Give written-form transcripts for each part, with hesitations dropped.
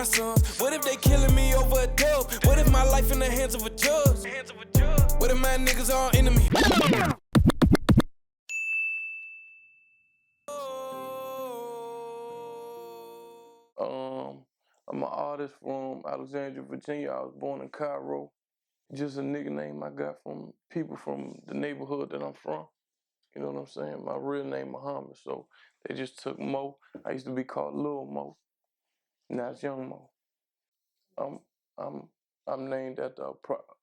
sons? What if they killing me over a dub? What if my life in the hands of a judge? What if my niggas all enemy? I'm an artist from Alexandria, Virginia. I was born in Cairo. Just a nickname I got from people from the neighborhood that I'm from. You know what I'm saying? My real name Muhammad, so they just took Mo. I used to be called Lil Mo. Now it's Young Mo. I'm named after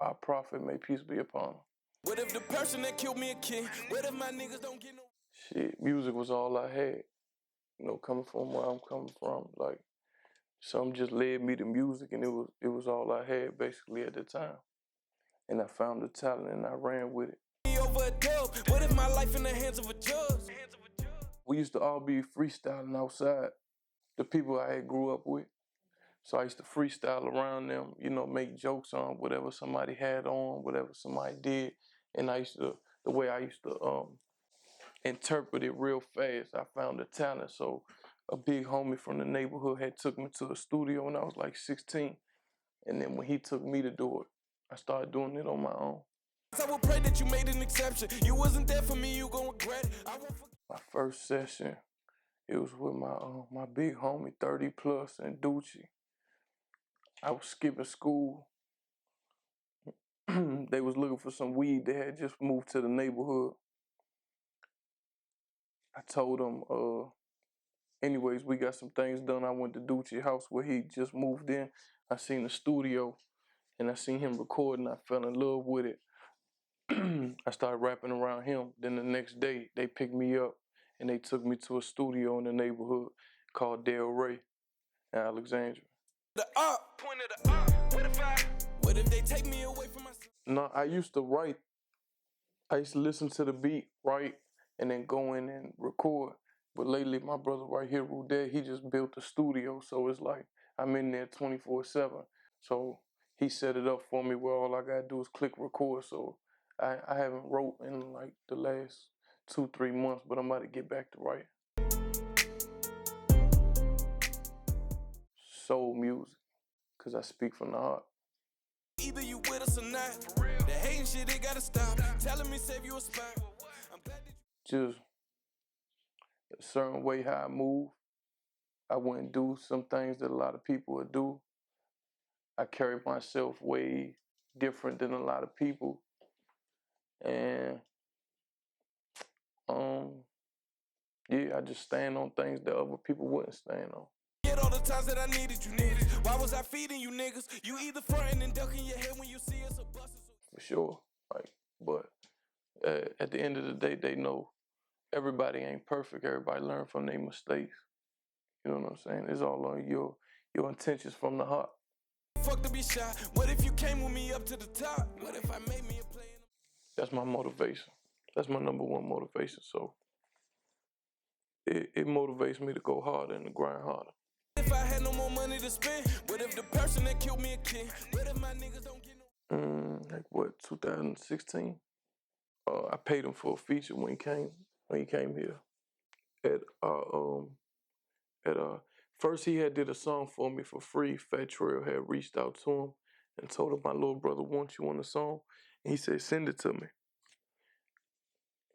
our prophet, may peace be upon him. What if the person that killed me a kid? What if my niggas don't get no? Shit, music was all I had. You know, coming from where I'm coming from, like something just led me to music, and it was all I had basically at the time. And I found the talent, and I ran with it. Over a dub. What if my life in the hands of a judge? We used to all be freestyling outside, the people I had grew up with. So I used to freestyle around them, you know, make jokes on whatever somebody had on, whatever somebody did. And the way I used to interpret it real fast, I found the talent. So a big homie from the neighborhood had took me to the studio when I was like 16. And then when he took me to do it, I started doing it on my own. I will pray that you made an exception. You wasn't there for me, you gon' regret it. My first session, it was with my big homie, 30 plus, and Ducci. I was skipping school. They was looking for some weed. They had just moved to the neighborhood. I told them, anyways, we got some things done. I went to Ducci's house where he just moved in. I seen the studio, and I seen him recording. I fell in love with it. I started rapping around him. Then the next day, they picked me up, and they took me to a studio in the neighborhood called Del Rey in Alexandria. The point of the what if they take me away from myself? No, I used to write. I used to listen to the beat, write, and then go in and record. But lately, my brother right here, Rando, he just built a studio. So it's like I'm in there 24/7. So he set it up for me where all I gotta do is click record. So I haven't wrote in like the last 2-3 months, but I'm about to get back to writing. Soul music, because I speak from the heart. Either you with us or not. The hating shit, they gotta stop. Telling me save you a spot. I'm glad that Just a certain way how I move. I wouldn't do some things that a lot of people would do. I carry myself way different than a lot of people. And yeah, I just stand on things that other people wouldn't stand on. Get all the times that I needed you niggas. Why was I feeding you niggas? You either frontin' and ducking your head when you see us or bustin'. For sure. But at the end of the day, they know everybody ain't perfect. Everybody learn from their mistakes. You know what I'm saying? It's all on your intentions from the heart. Fuck to be shy. What if you came with me up to the top? What if I made me a play? That's my motivation. That's my number one motivation. So it motivates me to go harder and to grind harder. If I had no more money to spend, what if the person that killed me a kid? What if my niggas don't get no? Like what, 2016? I paid him for a feature when he came here. First he had did a song for me for free. Fat Trel had reached out to him and told him my little brother wants you on the song. And he said, send it to me.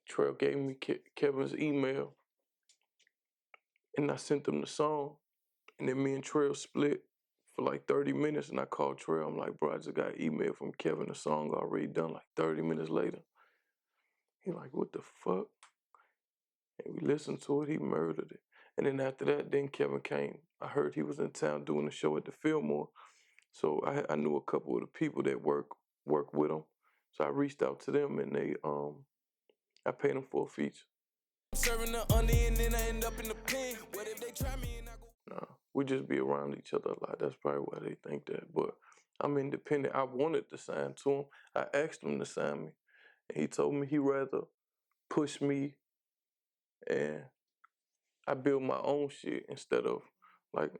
Trel gave me Kevin's email, and I sent him the song. And then me and Trel split for like 30 minutes, and I called Trel. I'm like, bro, I just got an email from Kevin, the song already done, like 30 minutes later. He like, what the fuck? And we listened to it, he murdered it. And then after that, then Kevin came. I heard he was in town doing a show at the Fillmore. So I knew a couple of the people that work with him. So I reached out to them, and I paid them for a feature. Serving the under and then I end up in the pen. What if they try me and I go? Nah, we just be around each other a lot. That's probably why they think that. But I'm independent. I wanted to sign to him. I asked him to sign me. And he told me he'd rather push me and I build my own shit instead of like,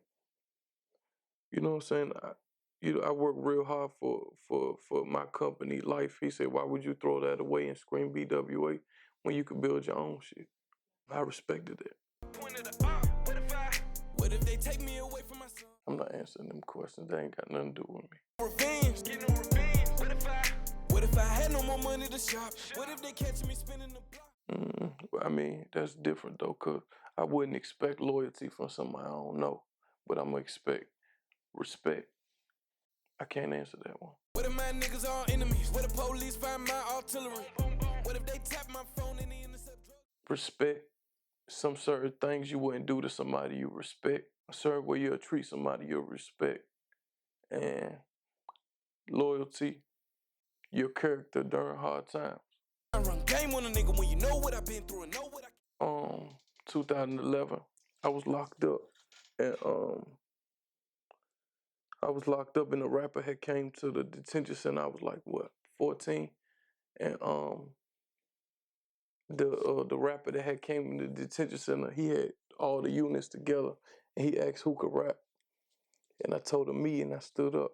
you know what I'm saying? I work real hard for my company, Life. He said, why would you throw that away and scream BWA when you could build your own shit? I respected it. What if they take me away from my son? I'm not answering them questions. They ain't got nothing to do with me. Revenge, get no revenge. What if I had no more money to shop? What if they catch me spinning the block? I mean, that's different though, cause I wouldn't expect loyalty from somebody I don't know, but I'm gonna expect respect. I can't answer that one. What if my niggas all enemies? What if police find my artillery? What if they tap my phone and they intercept drugs? Respect some certain things you wouldn't do to somebody you respect. A certain way you'll treat somebody you respect. And loyalty, your character during hard times. I run game on a nigga when you know what I've been through and know what I 2011, I was locked up, and I was locked up, and a rapper had came to the detention center. I was like, what, 14, and the rapper that had came in the detention center, he had all the units together, and he asked who could rap, and I told him me, and I stood up,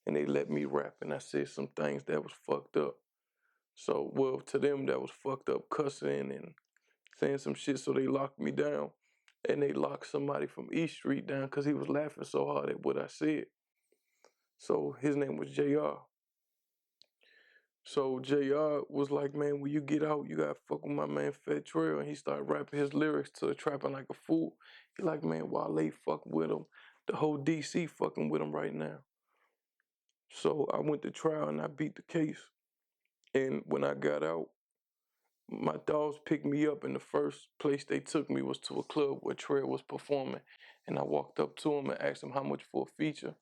and they let me rap, and I said some things that was fucked up. So, well, to them that was fucked up, cussing and saying some shit, so they locked me down, and they locked somebody from East Street down because he was laughing so hard at what I said. So his name was JR. So JR was like, man, when you get out, you gotta fuck with my man Fat Trel. And he started rapping his lyrics to Trapping Like a Fool. He like, man, Wale fuck with him. The whole DC fucking with him right now. So I went to trial and I beat the case. And when I got out, my dogs picked me up, and the first place they took me was to a club where Trel was performing. And I walked up to him and asked him how much for a feature.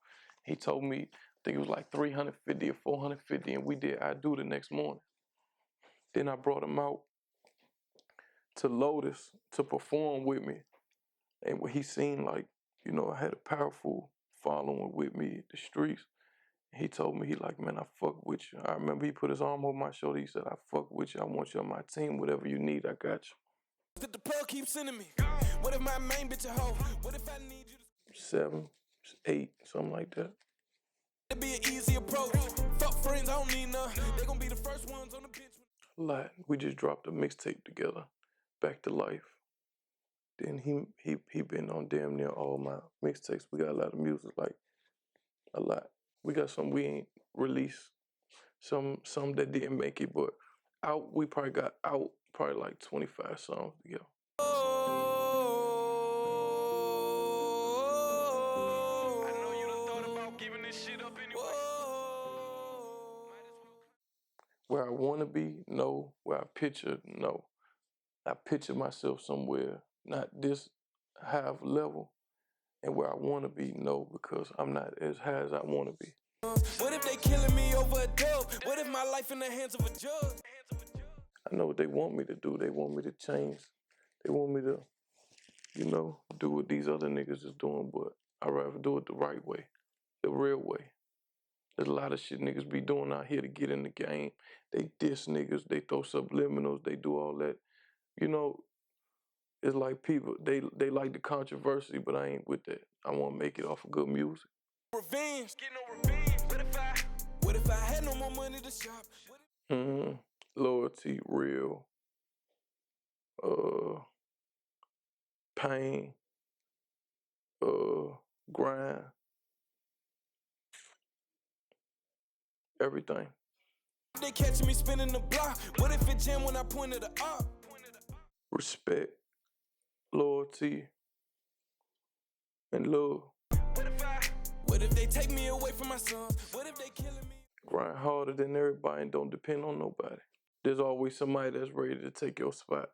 He told me, I think it was like 350 or 450, and we did I Do the next morning. Then I brought him out to Lotus to perform with me. And when he seen, like, you know, I had a powerful following with me in the streets, he told me, he like, man, I fuck with you. I remember he put his arm over my shoulder. He said, I fuck with you. I want you on my team. Whatever you need, I got you. That the plug keeps sending me. What if my main bitch a hoe? What if I need you to 7, 8, something like that. It'd be an easy approach. Fuck friends, I don't need none. They gon' be the first ones on the bitch. A lot. We just dropped a mixtape together, Back to Life. Then he been on damn near all my mixtapes. We got a lot of music, like a lot. We got some we ain't released, some that didn't make it, but out we probably got out probably like 25 songs together. I know you done thought about giving this shit up anyway. Where I want to be, no. Where I picture, no. I picture myself somewhere, not this high of level. And where I want to be, no, because I'm not as high as I want to be. What if they killing me over a dub? What if my life in the hands of a judge? I know what they want me to do. They want me to change. They want me to, you know, do what these other niggas is doing, but I'd rather do it the right way, the real way. There's a lot of shit niggas be doing out here to get in the game. They diss niggas, they throw subliminals, they do all that. You know, it's like people, they like the controversy, but I ain't with that. I want to make it off of good music. Revenge, get no revenge. What if I had no more money to shop? Loyalty, real. Pain. Grind. Everything. They catching me spinning the block. What if it jam when I pointed it up? Respect, loyalty, and love. What if they take me away from my son? What if they killing me? Grind harder than everybody and don't depend on nobody. There's always somebody that's ready to take your spot.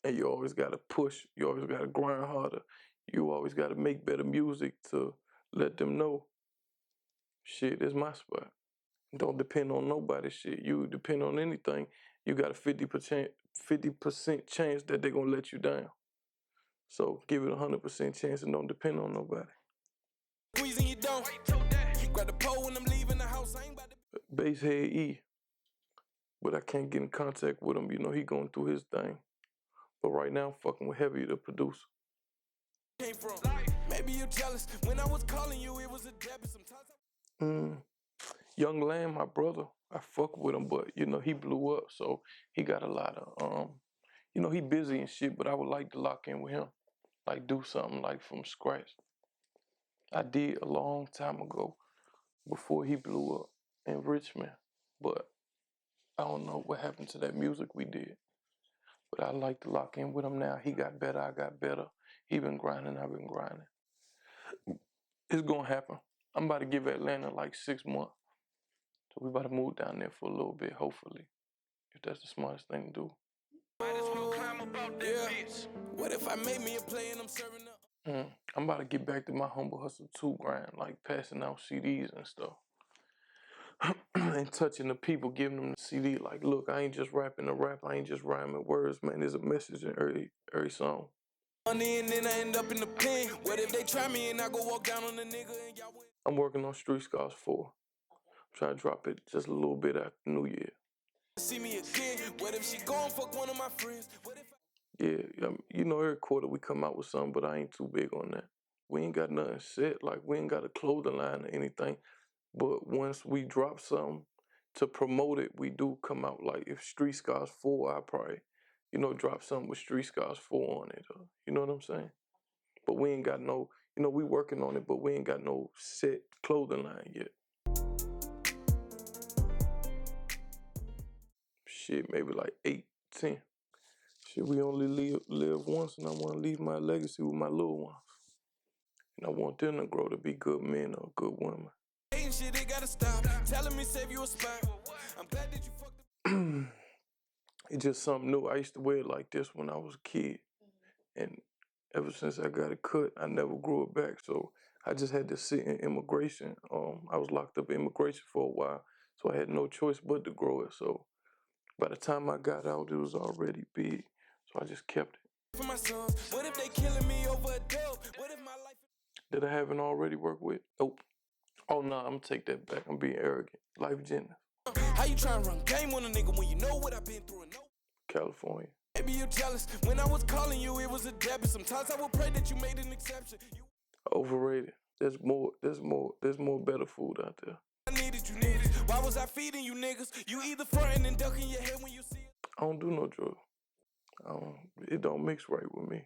And you always gotta push. You always gotta grind harder. You always gotta make better music to let them know, shit, is my spot. Don't depend on nobody shit. You depend on anything, you got a 50% chance that they're gonna let you down. So give it 100% chance and don't depend on nobody. Squeezing you don't. Grab the pole when I'm leaving the house. I ain't about to. Basshead E. But I can't get in contact with him. You know, he going through his thing. But right now, I'm fucking with Heavy, the producer. Came from. Maybe you're jealous. When I was calling you, it was a debit. Sometimes Young Lamb, my brother, I fuck with him, but, you know, he blew up, so he got a lot of, you know, he busy and shit, but I would like to lock in with him. Like, do something, like, from scratch. I did a long time ago before he blew up in Richmond. But I don't know what happened to that music we did. But I like to lock in with him now. He got better, I got better. He been grinding, I've been grinding. It's gonna happen. I'm about to give Atlanta like 6 months. So we about to move down there for a little bit, hopefully. If that's the smartest thing to do. Might as well climb about that bitch. What if I made me a play and I'm serving up? I'm about to get back to my Humble Hustle 2 grind, like passing out CDs and stuff. And touching the people, giving them the CD, like, look, I ain't just rapping the rap, I ain't just rhyming words, man. There's a message in every song. And then I end up in the pen. What if they try me and I go walk down on the nigga and y'all win? I'm working on Street Scars 4. I'm trying to drop it just a little bit after New Year. See me again. What if she gon' fuck one of my friends? What if Yeah, you know, every quarter we come out with something, but I ain't too big on that. We ain't got nothing set, like we ain't got a clothing line or anything. But once we drop something to promote it, we do come out. Like if Street Scars 4, I probably, drop something with Street Scars 4 on it. You know what I'm saying? But we ain't got no, we working on it, but we ain't got no set clothing line yet. Shit, maybe like 8, 10. Shit, we only live once, and I want to leave my legacy with my little ones. And I want them to grow to be good men or good women. ain't shit, they gotta stop. Telling me save you a spot. I'm glad that you fucked It's just something new. I used to wear it like this when I was a kid. And ever since I got it cut, I never grew it back. So I just had to sit in immigration. I was locked up in immigration for a while. So I had no choice but to grow it. So by the time I got out, it was already big. So I just kept it. for my sons. What if they killing me over a dub? What if my life That I haven't already worked with? Nope. Oh, no, I'm going to take that back. I'm being arrogant. Life Jennings. How you trying to run game on a nigga when you know what I've been through and know? California. Maybe you're jealous. When I was calling you, it was a debit. Sometimes I would pray that you made an exception. Overrated. There's more better food out there. I needed you niggas. Why was I feeding you niggas? You either fronting and ducking your head when you see it. I don't do no drugs. It don't mix right with me.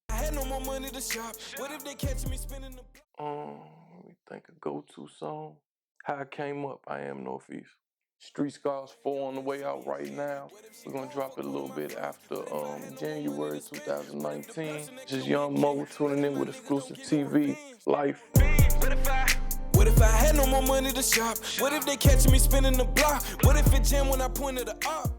I had no more money to shop. What if they catch me spending the Let me think a go-to song. How I came up, I Am Northeast. Street Scars 4 on the way out right now. We're gonna drop it a little bit after January 2019. Just Young Mo tuning in with exclusive TV, life. What if I had no more money to shop? What if they catch me spinning the block? What if it jam when I pointed the up?